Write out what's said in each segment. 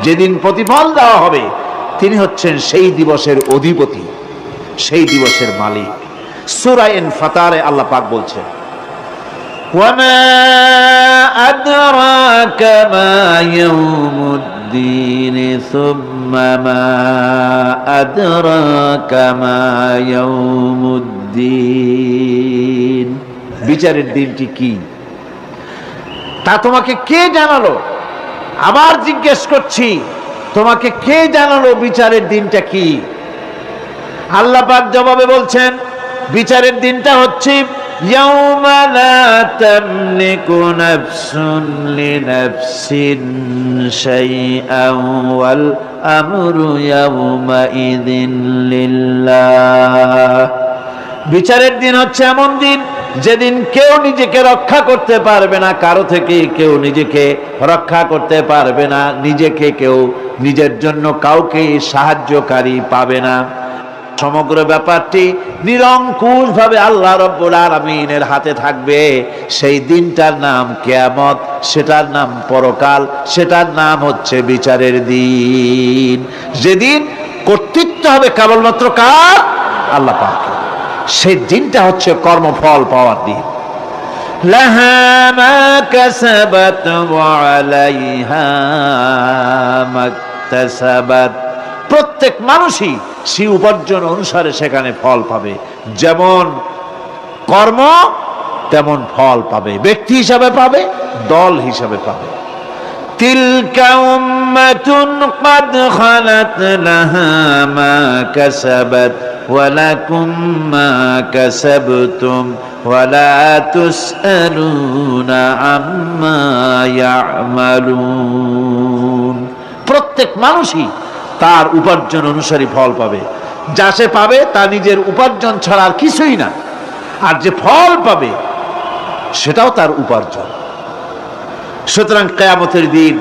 যেদিন প্রতিফল দেওয়া হবে, তিনি হচ্ছেন সেই দিবসের অধিপতি, সেই দিবসের মালিক। সূরা ইনফিতারে আল্লাহ পাক বলছেন, ওয়ামা আদরাকা মা ইয়াউমুদ্দিন সুম্মা মা আদরাকা মা ইয়াউমুদ্দিন। বিচারের দিনটি কি তা তোমাকে কে জানালো? আবার জিজ্ঞেস করছি, তোমাকে কে জানালো বিচারের দিনটা কি? আল্লাহ পাক জবাবে বলছেন, বিচারের দিনটা হচ্ছে ইয়াউমা লা তামলিকু নাফসুন লিনাফসিন শাইআন ওয়াল আমরু ইয়াউমাইযিন লিল্লাহ। বিচারের দিন হচ্ছে এমন দিন যেদিন কেউ নিজেকে রক্ষা করতে পারবে না, কারো থেকে কেউ নিজেকে রক্ষা করতে পারবে না, নিজেকে কেউ নিজের জন্য কাউকে সাহায্যকারী পাবে না। সমগ্র ব্যাপারটি নিরঙ্কুশ ভাবে আল্লাহ রাব্বুল আলামিনের হাতে থাকবে। সেই দিনটার নাম কিয়ামত, সেটার নাম পরকাল, সেটার নাম হচ্ছে বিচারের দিন। যেদিন কর্তৃত্ব হবে কেবলমাত্র কার? আল্লাহ পাক। সেই দিনটা হচ্ছে কর্মফল পাওয়ার দিন। লাহা মা কাসাবাত ওয়া আলাইহা মাকতাসাবাত। প্রত্যেক মানুষই সেই উপার্জন অনুসারে সেখানে ফল পাবে। যেমন কর্ম তেমন ফল পাবে, ব্যক্তি হিসাবে পাবে, দল হিসাবে পাবে। তিলকা উম্মাতুন ক্বাদ খালাত লাহা মা কাসাবাত ওয়া লাকুম মা কাসাবতুম ওয়া লা তুসআলুনা আম্মা ইয়ামালুন। প্রত্যেক মানুষই তার উপার্জন অনুসারী ফল পাবে। যা সে পাবে তা নিজের উপার্জন ছাড়া আর কিছুই না, আর যে ফল পাবে সেটাও তার উপার্জন। সুতরাং কিয়ামতের দিন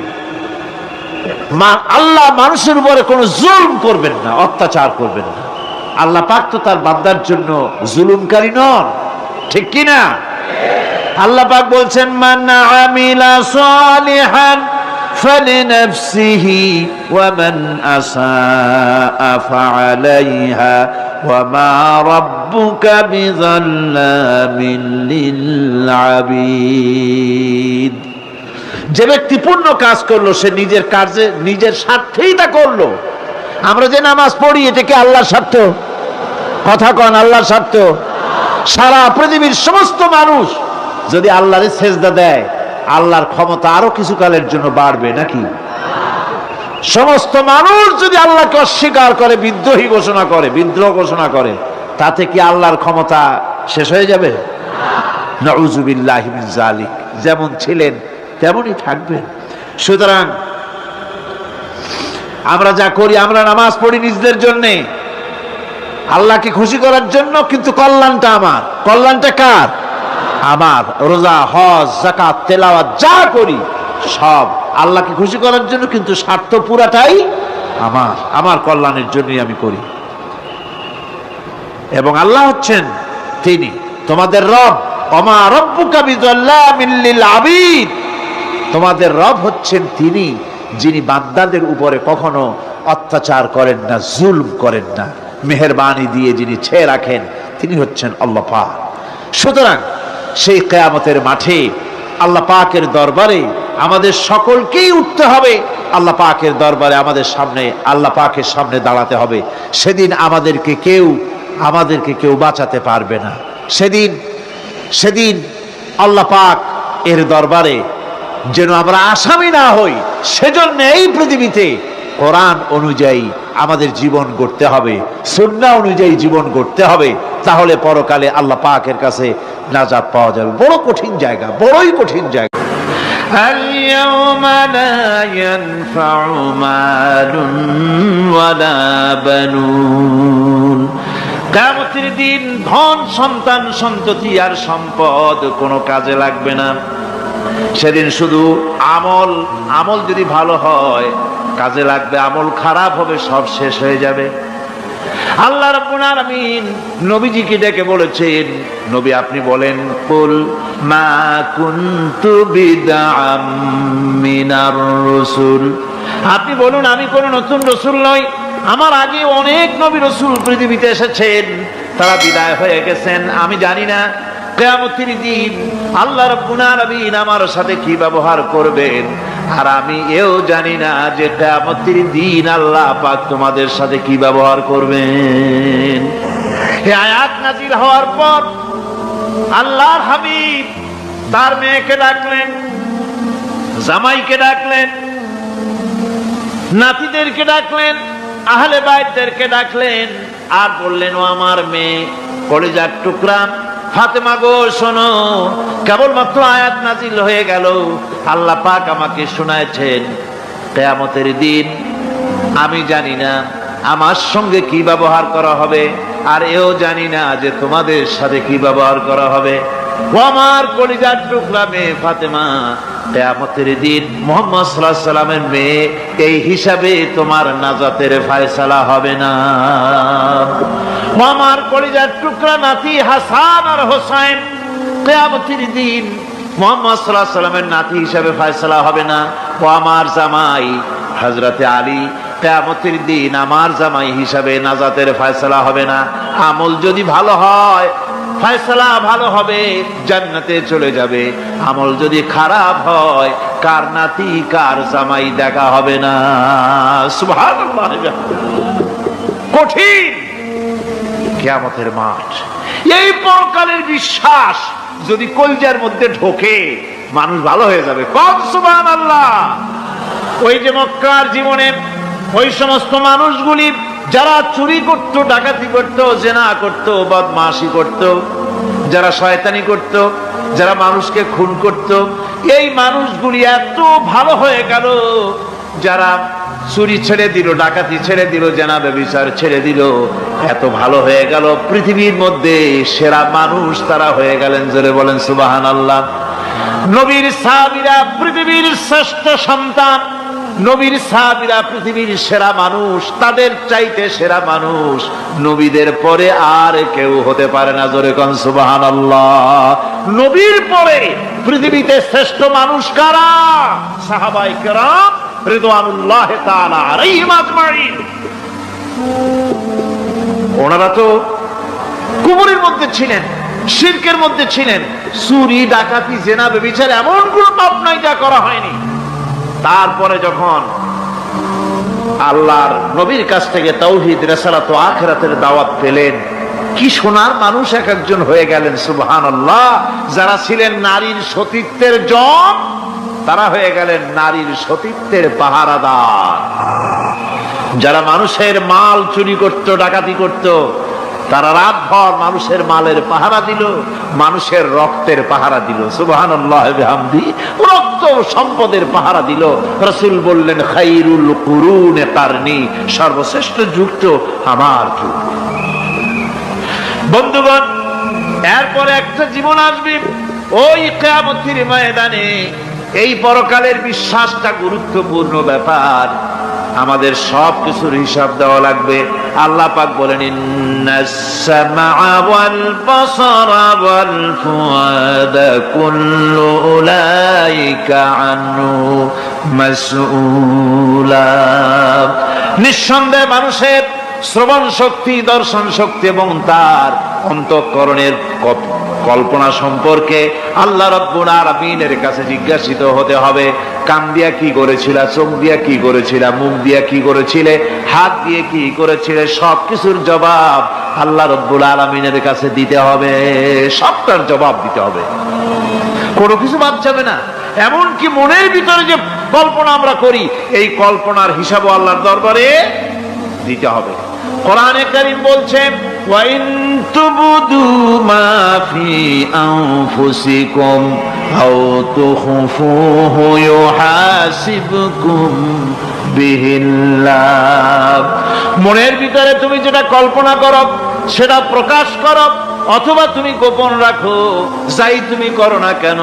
আল্লাহ মানুষের উপরে কোনো জুলুম করবেন না, অত্যাচার করবেন না। আল্লাহ পাক তো তার বান্দার জন্য জুলুমকারী নন, ঠিক কি না? আল্লাহ পাক বলছেন, মান আমিলা সালিহান ফালিনাফসিহি ওয়া মান আসাআ ফাআলাইহা ওয়া মা রাব্বুকা বিযাল্লামিন লিল আবিদ। যে ব্যক্তি পূর্ণ কাজ করলো সে নিজের কাজে নিজের স্বার্থেই তা করলো। আমরা যে নামাজ পড়ি এটা কি আল্লাহর স্বার্থ? কথা কন, আল্লাহর স্বার্থ? সারা পৃথিবীর সমস্ত মানুষ যদি আল্লাহরে সেজদা দেয়, আল্লাহর ক্ষমতা আরো কিছু কালের জন্য বাড়বে নাকি? সমস্ত মানুষ যদি আল্লাহকে অস্বীকার করে, বিদ্রোহী ঘোষণা করে, বিদ্রোহ ঘোষণা করে, তাতে কি আল্লাহর ক্ষমতা শেষ হয়ে যাবে? নাউযুবিল্লাহি মিন যালিক। যেমন ছিলেন তেমনই থাকবেন। সুতরাং আমরা যা করি, আমরা নামাজ পড়ি নিজেদের জন্যে, আল্লাহকে খুশি করার জন্য, কিন্তু কল্যাণটা আমার। কল্যাণটা কার? আমার। রোজা, হজ, যাকাত, তেলাওয়াত যা করি সব আল্লাহকে খুশি করার জন্য, কিন্তু স্বার্থ পুরাটাই আমার, আমার কল্যাণের জন্যই আমি করি। এবং আল্লাহ হচ্ছেন তিনি তোমাদের রব। ওমা রাব্বুকা বিযাল্লামিন লিল আবিদ। তোমাদের রব হচ্ছেন তিনি যিনি বান্দাদের উপরে কখনো অত্যাচার করেন না, জুলম করেন না, মেহেরবানি দিয়ে যিনি ছেয়ে রাখেন তিনি হচ্ছেন আল্লাহ পাক। সুতরাং সেই কিয়ামতের মাঠে আল্লাহ পাকের দরবারে আমাদের সকলকেই উঠতে হবে। আল্লাহ পাকের দরবারে আমাদের সামনে, আল্লাহ পাকের সামনে দাঁড়াতে হবে। সেদিন আমাদেরকে কেউ বাঁচাতে পারবে না। সেদিন আল্লাহ পাক এর দরবারে যেন আমরা আসামি না হই, সেজন্য এই পৃথিবীতে কোরআন অনুযায়ী আমাদের জীবন গড়তে হবে, সুন্নাহ অনুযায়ী জীবন গড়তে হবে। তাহলে পরকালে আল্লাহ পাকের কাছে নাজাত পাওয়া যাবে। বড় কঠিন জায়গা, বড়ই কঠিন জায়গা। আল-ইয়াওমা লা ইয়ানফাউ মালুন ওয়ালা বানুন। কিয়ামতের দিন ধন, সন্তান, সন্ততি আর সম্পদ কোনো কাজে লাগবে না। সেদিন শুধু আমল যদি ভালো হয় কাজে লাগবে, আমল খারাপ হবে সব শেষ হয়ে যাবে। আল্লাহ রাব্বুল আলামিন নবীজিকে ডেকে বলেছেন, নবী আপনি বলেন, কুল মা কুনতু বিদআম মিনার রাসূল। আপনি বলুন আমি কোন নতুন রসুল নই, আমার আগে অনেক নবী রসুল পৃথিবীতে এসেছেন, তারা বিদায় হয়ে গেছেন। আমি জানি না কিয়ামতের দিন আল্লাহ রাব্বুল আলামিন আমার সাথে কি ব্যবহার করবেন, আর আমি এও জানি না যে কিয়ামতের দিন আল্লাহ পাক তোমাদের সাথে কি ব্যবহার করবেন। এই আয়াত নাযিল হওয়ার পর আল্লাহর হাবিব তার মেয়েকে ডাকলেন, জামাইকে ডাকলেন, নাতিদেরকে ডাকলেন, আহলে বাইতদেরকে ডাকলেন, আর বললেন ও আমার মেয়ে কলিজার টুকরা ফাতেমা গো শোনো, কেবলমাত্র আয়াত নাজিল হয়ে গেল, আল্লাহ পাক আমাকে শোনাচ্ছেন কিয়ামতের দিন আমি জানি না আমার সঙ্গে কি ব্যবহার করা হবে, আর এও জানি না যে তোমাদের সাথে কি ব্যবহার করা হবে। ও আমার কলিজার টুকরা মেয়ে ফাতেমা, কিয়ামতের দিন মুহাম্মদ সাল্লাল্লাহু আলাইহি সাল্লামের মেয়ে এই হিসাবে তোমার নাজাতের ফয়সালা হবে না। ও আমার কলিজার টুকরা নাতি হাসান আর হোসেন, কিয়ামতের দিন মুহাম্মদ সাল্লাল্লাহু আলাইহি সাল্লামের নাতি হিসাবে ফয়সালা হবে না। ও আমার জামাই হযরতে আলী, কিয়ামতের দিন আমার জামাই হিসাবে নাজাতের ফয়সালা হবে না। আমল যদি ভালো হয় ফয়সালা ভালো হবে, জান্নাতে চলে যাবে। আমল যদি খারাপ হয় কার নাতি কার জামাই দেখা হবে না। সুবহানাল্লাহ। কঠিন কিয়ামতের মাঠ। এই পরকালের বিশ্বাস যদি কলজার মধ্যে ঢোকে মানুষ ভালো হয়ে যাবে। কম সুবহানাল্লাহ। ওই যে মক্কার জীবনে ওই সমস্ত মানুষগুলি যারা চুরি করত, ডাকাতি করত, জেনা করত, বদমাশি করত, যারা শয়তানি করত, যারা মানুষকে খুন করত, এই মানুষগুলি এত ভালো হয়ে গেল, যারা চুরি ছেড়ে দিল, ডাকাতি ছেড়ে দিল, জেনা ব্যভিচার ছেড়ে দিল, এত ভালো হয়ে গেল, পৃথিবীর মধ্যে সেরা মানুষ তারা হয়ে গেলেন। জোরে বলেন সুবহানাল্লাহ। নবীর সাহাবীরা পৃথিবীর শ্রেষ্ঠ সন্তান, নবীর সাহাবীরা পৃথিবীর সেরা মানুষ, তাদের চাইতে সেরা মানুষ নবীদের পরে আর কেউ হতে পারে না। জোরে কোন সুবহানাল্লাহ। নবীর পরে পৃথিবীতে শ্রেষ্ঠ মানুষ কারা? সাহাবায়ে কেরাম রিদওয়ানুল্লাহি তাআলা আলাইহিম আজমাইন। ওনারা তো কুফরের মধ্যে ছিলেন, শিরকের মধ্যে ছিলেন, চুরি ডাকাতি জেনা ব্যভিচার এমন কোনো পাপ নাই যা করা হয়নি। তারপরে যখন আল্লাহর নবীর কাছ থেকে তাওহীদ, রিসালাত ও আখিরাতের দাওয়াত পেলেন, কি সোনার মানুষ এক একজন হয়ে গেলেন। সুবহানাল্লাহ। যারা ছিলেন নারীর সতীত্বের জম, তারা হয়ে গেলেন নারীর সতীত্বের পাহারাদার। যারা মানুষের মাল চুরি করত, ডাকাতি করত, তারা রাতভর মানুষের মালের পাহারা দিল, মানুষের রক্তের পাহারা দিল। সুবহানাল্লাহ বিহামদি। রক্ত সম্পদের পাহারা দিল। রাসূল বললেন খায়রুল কুরুনে কারনি, সর্বশ্রেষ্ঠ যুগ তো আমার যুগ। বন্ধুগণ, এরপরে একটা জীবন আসবে ওই কিয়ামতের ময়দানে। এই পরকালের বিশ্বাসটা গুরুত্বপূর্ণ ব্যাপার, আমাদের সব কিছুর হিসাব দেওয়া লাগবে। আল্লাহ পাক বলেন ইন্নাস সামআ ওয়াল বাসারা ওয়াল ফুআদা কুল্লু উলাইকা আনহু মাসউলা। নিঃসন্দেহে মানুষের শ্রবণ শক্তি, দর্শন শক্তি এবং তার অন্তঃকরণের কল্পনা সম্পর্কে আল্লাহ রাব্বুল আলামিনের কাছে জিজ্ঞাসিত হতে হবে। কান দিয়া কি করেছিলা, চোখ দিয়া কি করেছিলা, মুখ দিয়া কি করেছিলে, হাত দিয়ে কি করেছিলে, সবকিছুর জবাব আল্লাহ রাব্বুল আলামিনের কাছে দিতে হবে। সবটার জবাব দিতে হবে, কোনো কিছু বাদ যাবে না। এমনকি মনের ভিতরে যে কল্পনা আমরা করি, এই কল্পনার হিসাবও আল্লাহর দরবারে দিতে হবে। কোরআনে কারীম বলছে ওয়া ইন তুবদু মা ফি আনফুসিকুম আও তুখফুহু ইউহাসিবকুম বিহিল্লাহ। মনের ভিতরে তুমি যেটা কল্পনা করো সেটা প্রকাশ করো, অথবা তুমি গোপন রাখো, যাই তুমি করো না কেন,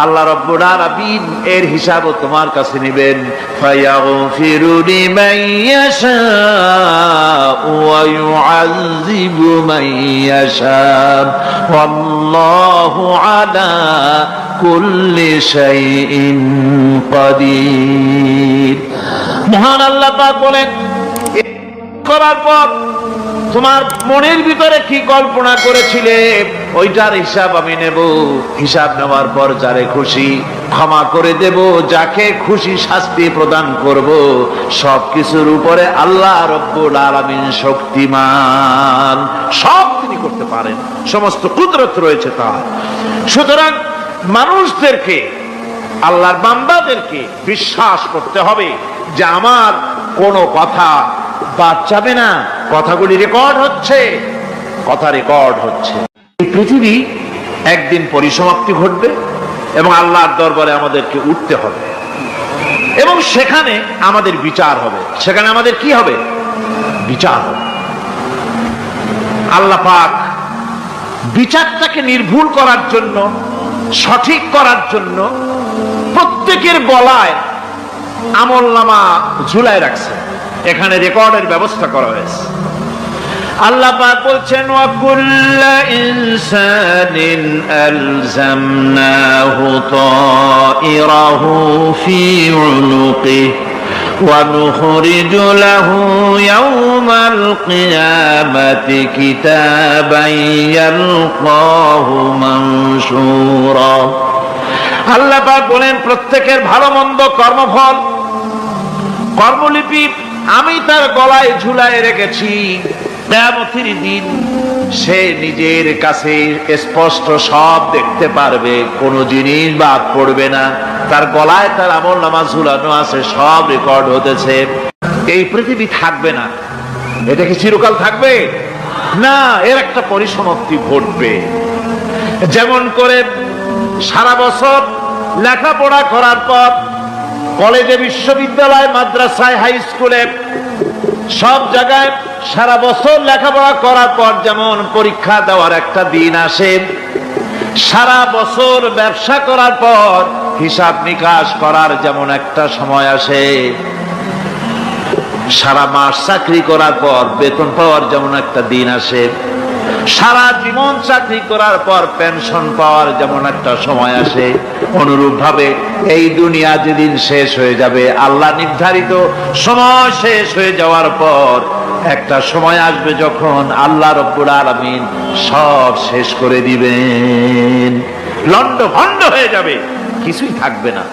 আল্লাহ রাব্বুল আলামিন এর হিসাবও তোমার কাছে নেবেন। ফায়াগফিরু লিমান ইয়াশা ওয়া ইউআযযিবু মান ইয়াশা ওয়াল্লাহু আলা কুল্লি শাইইন কাদির। মহান আল্লাহ পাক বলেন, করার পর তোমার মনের ভিতরে কি কল্পনা করেছিলে ওইটার হিসাব আমি নেব। হিসাব নেওয়ার পর যারে খুশি ক্ষমা করে দেব, যাকে খুশি শাস্তি প্রদান করব। সবকিছুর উপরে আল্লাহ রব্বুল আলামিন শক্তিমান, সব তিনি করতে পারেন, সমস্ত কুদরত রয়েছে তার। সুতরাং মানুষদেরকে, আল্লাহর বান্দাদেরকে বিশ্বাস করতে হবে যে আমার কোনো কথা বাদ যাবে না, কথাগুলি রেকর্ড হচ্ছে, কথা রেকর্ড হচ্ছে। এই পৃথিবী একদিন পরিসমাপ্তি ঘটবে এবং আল্লাহর দরবারে আমাদেরকে উঠতে হবে এবং সেখানে আমাদের বিচার হবে। সেখানে আমাদের কি হবে? বিচার হবে। আল্লাহ পাক বিচারটাকে নির্ভুল করার জন্য, সঠিক করার জন্য প্রত্যেকের গলায় আমলনামা ঝুলায় রাখছে, এখানে রেকর্ডের ব্যবস্থা করা হয়েছে। আল্লাহ পাক বলছেন, ওয়া কুল্লা ইনসানিন আলজামনাহু তাইরাহু ফি উনুকিহি ওয়া নুখরিজু লাহু ইয়াওমাল কিয়ামাতি কিতাবান ইয়ালকাহু মানশুরা। আল্লাহ পাক বলেন, প্রত্যেকের ভালো মন্দ কর্মফল, কর্মলিপি আমি তার গলায় ঝুলায় রেখেছি। কিয়ামতের দিন সে নিজের কাছে স্পষ্ট সব দেখতে পারবে, কোনো জিনিস বাদ পড়বে না। তার গলায় তার আমলনামা ঝুলানো আছে, সব রেকর্ড হতেছে। এই পৃথিবী থাকবে না, এটা কি চিরকাল থাকবে না, এর একটা পরিসমাপ্তি ঘটবে। যেমন করে সারা বছর লেখাপড়া করার পর কলেজে, বিশ্ববিদ্যালয়, মাদ্রাসায়, হাই স্কুলে, সব জায়গায় সারা বছর লেখাপড়া করার পর যেমন পরীক্ষা দেওয়ার একটা দিন আসে, সারা বছর ব্যবসা করার পর হিসাব নিকাশ করার যেমন একটা সময় আসে, সারা মাস চাকরি করার পর বেতন পাওয়ার যেমন একটা দিন আসে, সারা জীবন চাকরি করার পর পেনশন পাওয়ার যেমন একটা সময় আসে, অনুরূপ ভাবে এই দুনিয়া যেদিন শেষ হয়ে যাবে, আল্লাহ নির্ধারিত সময় শেষ হয়ে যাওয়ার পর একটা সময় আসবে যখন আল্লাহ রব্বুল আলামিন সব শেষ করে দিবেন, লন্ডভন্ড হয়ে যাবে, কিছুই থাকবে না।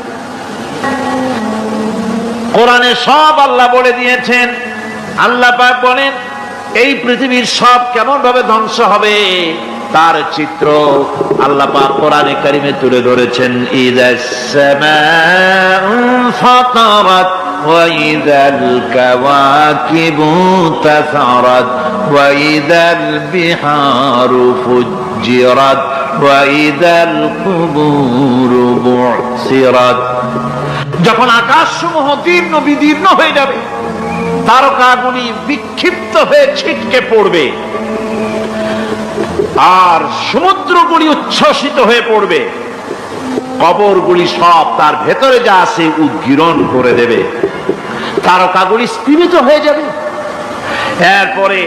কোরআনে সব আল্লাহ বলে দিয়েছেন। আল্লাহ পাক বলেন, এই পৃথিবীর সব কেমন ভাবে ধ্বংস হবে তার চিত্র আল্লাহ পাক কোরআনে কারিমে তুলে ধরেছেন। ইযাস সামাউ ফাতারাত ওয়া ইযাল কাওয়াকিবু তাসারাত ওয়া ইযাল বিহারু ফুজ্জিরাত ওয়া ইযাল কুবুরু বু'সিরাত। যখন আকাশসমূহ দীর্ণ বিদীর্ণ হয়ে যাবে, তারকাগুলি বিক্ষিপ্ত হয়ে ছিটকে পড়বে, আর সমুদ্রগুলি উচ্ছ্বসিত হয়ে পড়বে, কবরগুলি সব তার ভেতরে যা আছে উদ্গীরণ করে দেবে, তারকাগুলি স্থিমিত হয়ে যাবে। এরপরে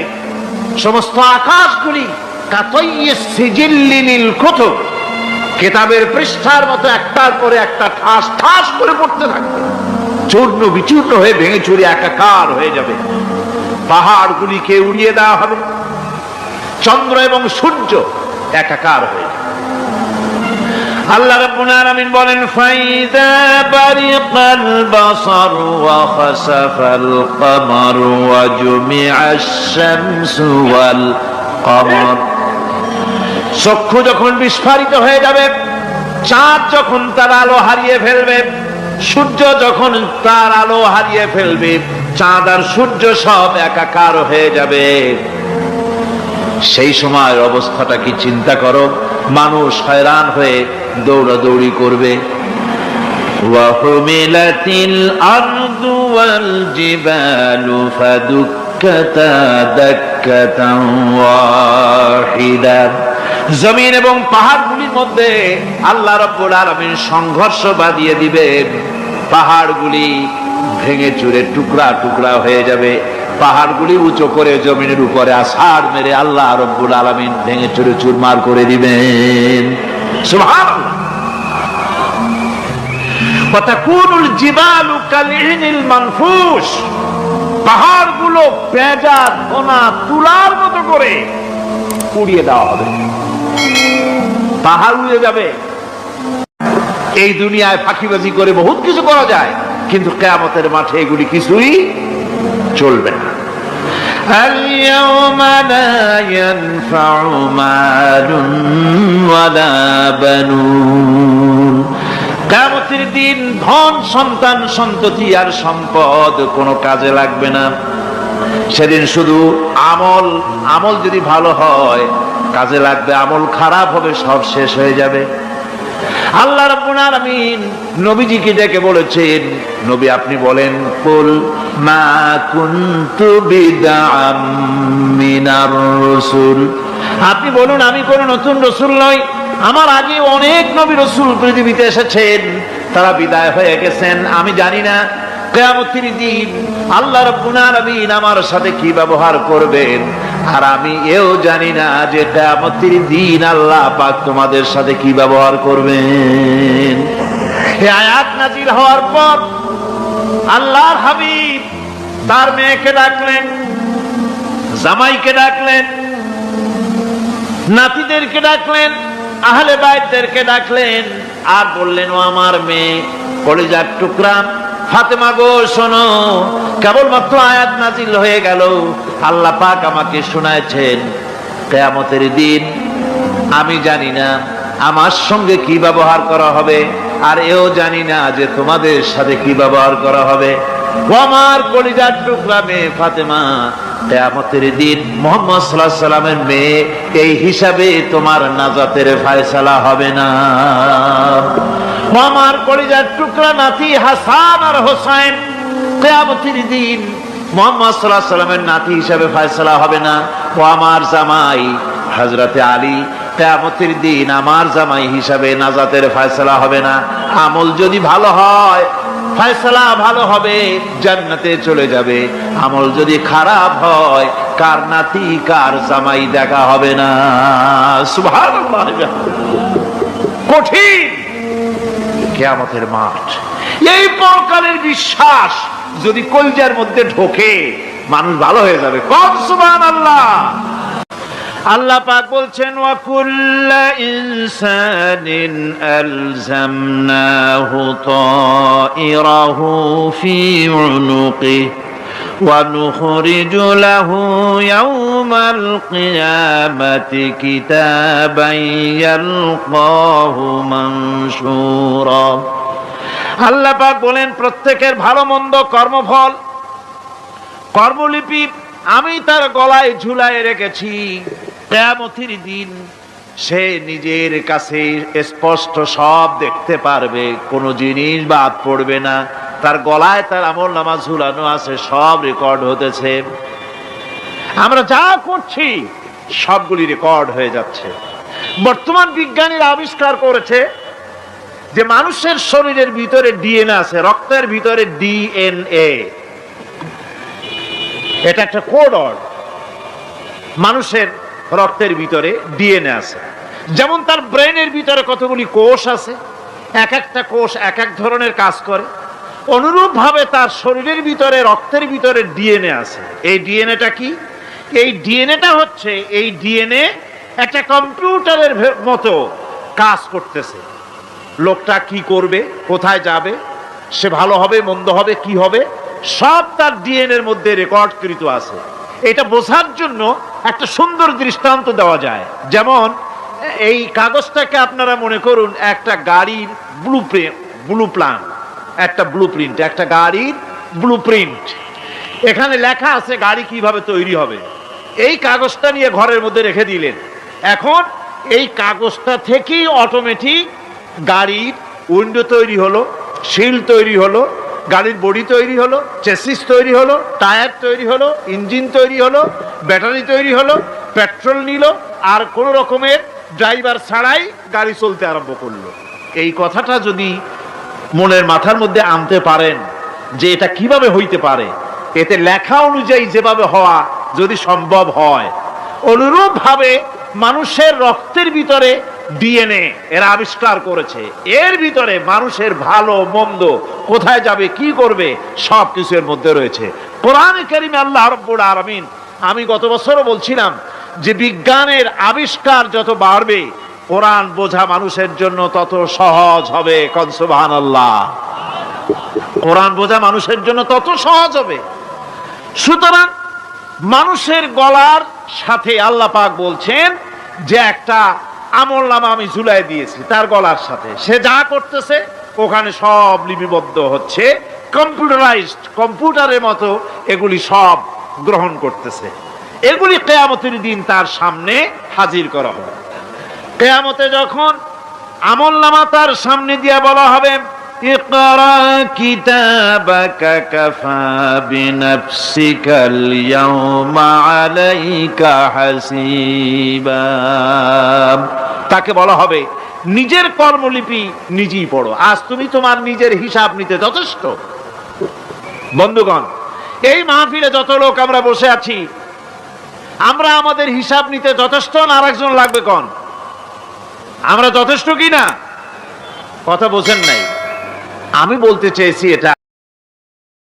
সমস্ত আকাশগুলি কাতাইয়িস সিজিল্লিনিল কুতুব, কিতাবের পৃষ্ঠার মতো একটার পরে একটা ঠাস ঠাস করে পড়তে থাকবে, চূর্ণ বিচূর্ণ হয়ে ভেঙে চুরে একাকার হয়ে যাবে। পাহাড়গুলিকে উড়িয়ে দেওয়া হবে, চন্দ্র এবং সূর্য একাকার হয়ে যাবে। আল্লাহ রাব্বুল আলামিন বলেন, ফাইদা বারিকাল বাসার ওয়া খাসাফাল কমার ওয়া জুমিআশ শামসু ওয়াল কমার। চক্ষু যখন বিস্ফারিত হয়ে যাবে, চাঁদ যখন তার আলো হারিয়ে ফেলবে, সূর্য যখন তার আলো হারিয়ে ফেলবে, চাঁদ আর সূর্য সব একাকার হয়ে যাবে, সেই সময়ের অবস্থাটা কি চিন্তা করো। মানুষ হয়রান হয়ে দৌড়াদৌড়ি করবে। ওয়া হুমিলাতিল আরদু ওয়াল জিবালু ফাদুক্কাতা দাক্কাতান ওয়াহিদা জমিন এবং পাহাড়গুলির মধ্যে আল্লাহ রাব্বুল আলামিন সংঘর্ষ বাঁধিয়ে দিবেন। পাহাড়গুলি ভেঙে চুরে টুকরা টুকরা হয়ে যাবে। পাহাড়গুলি উঁচু করে জমিনের উপরে আছাড় মেরে আল্লাহ রাব্বুল আলামিন ভেঙে চুরে চুরমার করে দিবেন। সুবহানাল্লাহ। ওয়াতাকুনুল জিবালু কালইহনিল মানফুস, পাহাড়গুলো পেঁজা ধোনা তুলার মতো করে উড়িয়ে দেওয়া হবে, পাহাড় উড়ে যাবে। এই দুনিয়ায় ফাঁকিবাজি করে বহুত কিছু করা যায়, কিন্তু কিয়ামতের মাঠে এগুলি কিছুই চলবে না। اليوم لا ينفع مال ولا بنون, কিয়ামতের দিন ধন সন্তান সন্ততি আর সম্পদ কোনো কাজে লাগবে না। সেদিন শুধু আমল যদি ভালো হয় কাজে লাগবে, আমল খারাপ হবে সব শেষ হয়ে যাবে। আল্লাহ রাব্বুল আলামিন নবীজিকে ডেকে বলেছেন, নবী আপনি বলেন, কুল মা কুনতু বিদআম মিনার রাসূল, আপনি বলুন আমি কোন নতুন রাসূল নই। আমার আগে অনেক নবী রাসূল পৃথিবীতে এসেছেন, তারা বিদায় হয়ে গেছেন। আমি জানি না কিয়ামতের দিন আল্লাহ রাব্বুল আলামিন আমার সাথে কি ব্যবহার করবেন, আর আমি এও জানি না যে কিয়ামতের দিন আল্লাহ পাক তোমাদের সাথে কি ব্যবহার করবেন। এই আয়াত নাযিল হওয়ার পর আল্লাহর হাবিব তার মেয়েকে ডাকলেন, জামাইকে ডাকলেন, নাতিদেরকে ডাকলেন, আহলে বাইতদেরকে ডাকলেন, আর বললেন, ও আমার মেয়ে কলিজার টুকরা ফাতেমা গো শোনো, কেবলমাত্র আয়াত নাযিল হয়ে গেল, আল্লাহ পাক আমাকে শোনাচ্ছেন কিয়ামতের দিন আমি জানি না আমার সঙ্গে কি ব্যবহার করা হবে, আর এও জানি না যে তোমাদের সাথে কি ব্যবহার করা হবে। ও আমার কলিজার টুকরা মেয়ে ফাতেমা, কিয়ামতের দিন মুহাম্মদ সাল্লাল্লাহু আলাইহি সাল্লামের মেয়ে এই হিসাবে তোমার নাজাতের ফয়সালা হবে না। ও আমার কলিজার টুকরা নাতি হাসান আর হোসেন, কিয়ামতের দিন মুহাম্মদ সাল্লাল্লাহু আলাইহি সাল্লামের নাতি হিসাবে ফয়সালা হবে না। ও আমার জামাই হযরতে আলী, কিয়ামতের দিন আমার জামাই হিসাবে নাজাতের ফয়সালা হবে না। আমল যদি ভালো হয় ফয়সালা ভালো হবে, জান্নাতে চলে যাবে। আমল যদি খারাপ হয় কার নাতি কার জামাই দেখা হবে না। সুবহানাল্লাহ। কঠিন কিয়ামতের মাঠ। এই পরকালের বিশ্বাস যদি কলিজার মধ্যে ঢোকে মানুষ ভালো হয়ে যাবে। কম সুবহানাল্লাহ। আল্লাহ পাক বলছেন, ওয়া কুল্লা ইনসানিন আলজামনাহু তাইরাহু ফি উনুকিহি ওয়া নুখরিজু লাহু ইয়াওমাল কিয়ামাতি কিতাবান ইয়ালকাহু মানশুরা। আল্লাহ পাক বলেন, প্রত্যেকের ভালো মন্দ কর্মফল কর্মলিপি আমি তার গলায় ঝুলায় রেখেছি। কিয়ামতের দিন সে নিজের কাছে স্পষ্ট সব দেখতে পারবে, কোনো জিনিস বাদ পড়বে না। তার গলায় তার আমলনামা ঝুলানো আছে, সব রেকর্ড হতেছে। আমরা যা করছি সবগুলি রেকর্ড হয়ে যাচ্ছে। বর্তমান বিজ্ঞানীরা আবিষ্কার করেছে যে মানুষের শরীরের ভিতরে ডিএনএ আছে, রক্তের ভিতরে ডিএনএ, এটা একটা কোড। মানুষের রক্তের ভিতরে ডিএনএ আছে। যেমন তার ব্রেনের ভিতরে কতগুলি কোষ আছে, এক একটা কোষ এক এক ধরনের কাজ করে, অনুরূপ ভাবে তার শরীরের ভিতরে রক্তের ভিতরে ডিএনএ আছে। এই ডিএনএটা কি? এই ডিএনএটা হচ্ছে, এই ডিএনএ একটা কম্পিউটারের মতো কাজ করতেছে। লোকটা কি করবে, কোথায় যাবে, সে ভালো হবে মন্দ হবে কি হবে, সব তার ডিএনএর মধ্যে রেকর্ডকৃত আছে। এটা বোঝার জন্য একটা সুন্দর দৃষ্টান্ত দেওয়া যায়। যেমন এই কাগজটাকে আপনারা মনে করুন একটা গাড়ির ব্লুপ্রিন্ট, একটা গাড়ির ব্লুপ্রিন্ট। এখানে লেখা আছে গাড়ি কিভাবে তৈরি হবে। এই কাগজটা নিয়ে ঘরের মধ্যে রেখে দিলেন। এখন এই কাগজটা থেকেই অটোমেটিক গাড়ির উইন্ডো তৈরি হলো, শিল তৈরি হলো, গাড়ির বডি তৈরি হলো, চেসিস তৈরি হলো, টায়ার তৈরি হলো, ইঞ্জিন তৈরি হলো, ব্যাটারি তৈরি হলো, পেট্রোল নিল, আর কোন রকমের ড্রাইভার ছাড়াই গাড়ি চলতে আরম্ভ করলো। এই কথাটা যদি মনের মাথার মধ্যে আনতে পারেন যে এটা কিভাবে হইতে পারে, এতে লেখা অনুযায়ী যেভাবে হওয়া যদি সম্ভব হয়, অনুরূপ ভাবে মানুষের রক্তের ভিতরে ডিএনএ এরা আবিষ্কার করেছে, এর ভিতরে মানুষের ভালো মন্দ কোথায় যাবে কি করবে সব কিছু এর মধ্যে রয়েছে। কোরআনে কারিমে আল্লাহ রাব্বুল আলামিন, আমি গত বছরও বলছিলাম যে বিজ্ঞানের আবিষ্কার যত বাড়বে কোরআন বোঝা মানুষের জন্য তত সহজ হবে। কোন সুবহানাল্লাহ। কোরআন বোঝা মানুষের জন্য তত সহজ হবে। সুতরাং মানুষের গলার সাথে আল্লাহ পাক বলছেন যে একটা আমলনামা আমি ঝুলাই দিয়েছি তার গলার সাথে, সে যা করতেছে ওখানে সব লিপিবদ্ধ হচ্ছে, কম্পিউটারাইজড, কম্পিউটারের মতো এগুলি সব গ্রহণ করতেছে। এগুলি কিয়ামতের দিন তার সামনে হাজির করা হবে। কিয়ামতে যখন আমলনামা তার সামনে দিয়ে বলা হবে, ইকরা কিতাবাকা কাফা বিনাফসিকাল ইয়াওমা আলাইকা হাসিবা, তাকে বলা হবে নিজের কর্মলিপি নিজেই পড়ো, আজ তুমি তোমার নিজের হিসাব নিতে যথেষ্ট। বন্ধুগণ, এই মাহফিলে যত লোক আমরা বসে আছি, আমরা আমাদের হিসাব নিতে যথেষ্ট না আরেকজন লাগবে? কোন আমরা যথেষ্ট কি না? কথা বোঝেন নাই। আমি বলতে চেয়েছি এটা